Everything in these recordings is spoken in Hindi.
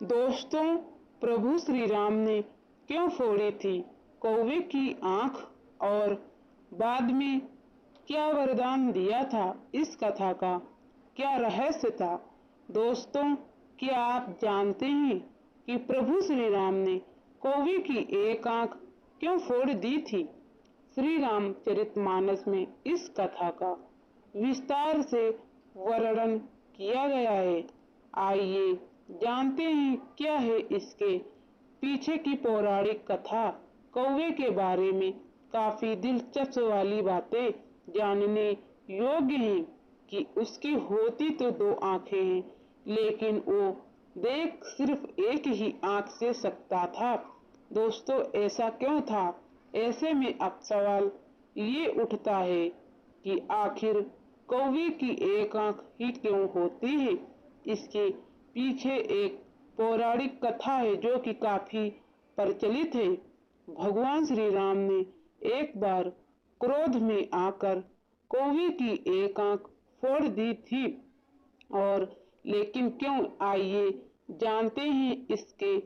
दोस्तों, प्रभु श्री राम ने क्यों फोड़ी थी कौवे की आंख और बाद में क्या वरदान दिया था, इस कथा का क्या रहस्य था? दोस्तों, क्या आप जानते हैं कि प्रभु श्री राम ने कौवे की एक आंख क्यों फोड़ दी थी? श्री रामचरितमानस में इस कथा का विस्तार से वर्णन किया गया है। आइए जानते हैं क्या है इसके पीछे की पौराणिक कथा। कौवे के बारे में काफी दिलचस्प वाली बातें जानने योग्य हैं कि उसकी होती तो दो आंखें हैं, लेकिन वो देख सिर्फ एक ही आंख से सकता था। दोस्तों, ऐसा क्यों था? ऐसे में अब सवाल ये उठता है कि आखिर कौवे की एक आंख ही क्यों होती है? इसके पीछे एक पौराणिक कथा है जो कि काफी प्रचलित है। भगवान श्री राम ने एक बार क्रोध में आकर कौवे की एक आंख फोड़ दी थी, और लेकिन क्यों, आइए जानते हैं इसके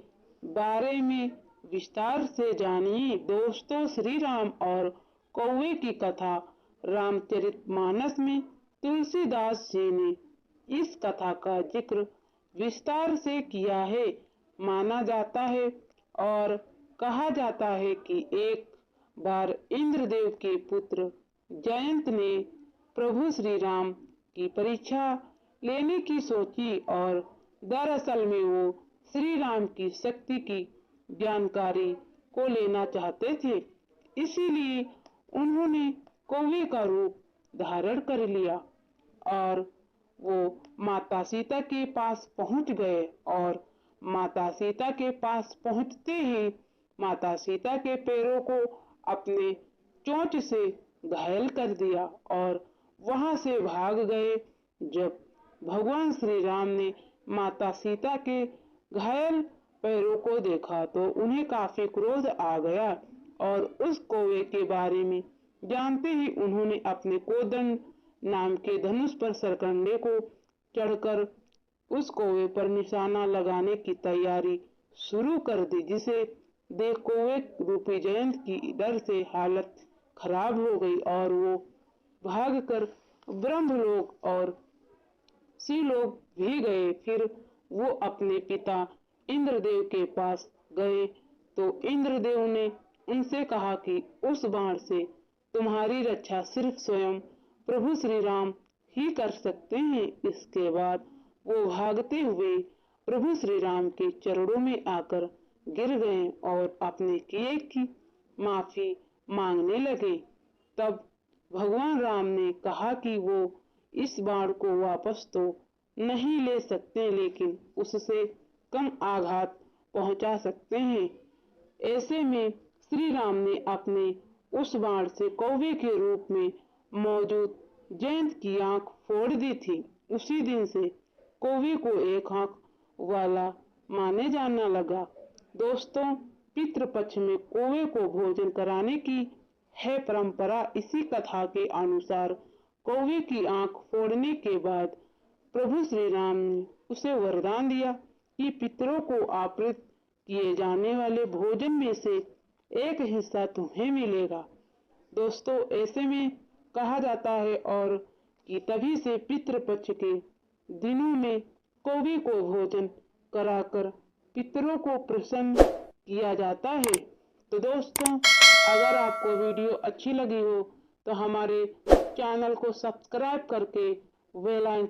बारे में विस्तार से जानिए। दोस्तों, श्री राम और कौवे की कथा रामचरितमानस में तुलसीदास जी ने इस कथा का जिक्र विस्तार से किया है। माना जाता है और कहा जाता है कि एक बार इंद्रदेव के पुत्र जयंत ने प्रभु श्री राम की परीक्षा लेने की सोची, और दरअसल में वो श्री राम की शक्ति की जानकारी को लेना चाहते थे। इसीलिए उन्होंने कौवे का रूप धारण कर लिया और वो माता सीता के पास पहुंच गए, और माता सीता के पास पहुंचते ही माता सीता के पैरों को अपने चोंच से घायल कर दिया और वहां से भाग गए। जब भगवान श्री राम ने माता सीता के घायल पैरों को देखा तो उन्हें काफी क्रोध आ गया, और उस कौवे के बारे में जानते ही उन्होंने अपने कोदंड नाम के धनुष पर सरकंडे को चढ़कर उस कौवे पर निशाना लगाने की तैयारी शुरू कर दी, जिसे देख कौवे रूपी जयंत की डर से हालत खराब हो गई और वो भागकर ब्रह्मलोक और शिवलोक भी गए। फिर वो अपने पिता इंद्रदेव के पास गए तो इंद्रदेव ने उनसे कहा कि उस बाण से तुम्हारी रक्षा सिर्फ स्वयं प्रभु श्री राम ही कर सकते हैं। इसके बाद वो भागते हुए प्रभु श्री राम के चरणों में आकर गिर गए और अपने किए की माफी मांगने लगे। तब भगवान राम ने कहा कि वो इस बाण को वापस तो नहीं ले सकते, लेकिन उससे कम आघात पहुंचा सकते हैं। ऐसे में श्री राम ने अपने उस बाण से कौवे के रूप में मौजूद जयंत की आंख फोड़ दी थी। उसी दिन से कौवे को एक आंख वाला माने जाने लगा। दोस्तों, पितृपक्ष में कौवे को भोजन कराने की है परंपरा। इसी कथा के अनुसार कौवे की आंख फोड़ने के बाद प्रभु श्री राम ने उसे वरदान दिया कि पितरों को अर्पित किए जाने वाले भोजन में से एक हिस्सा तुम्हें मिलेगा। दोस्तों, ऐसे में कहा जाता है और कि तभी से पितृपक्ष के दिनों में कौवे को भोजन कराकर पितरों को प्रसन्न किया जाता है। तो दोस्तों, अगर आपको वीडियो अच्छी लगी हो तो हमारे चैनल को सब्सक्राइब करके बेल आइकन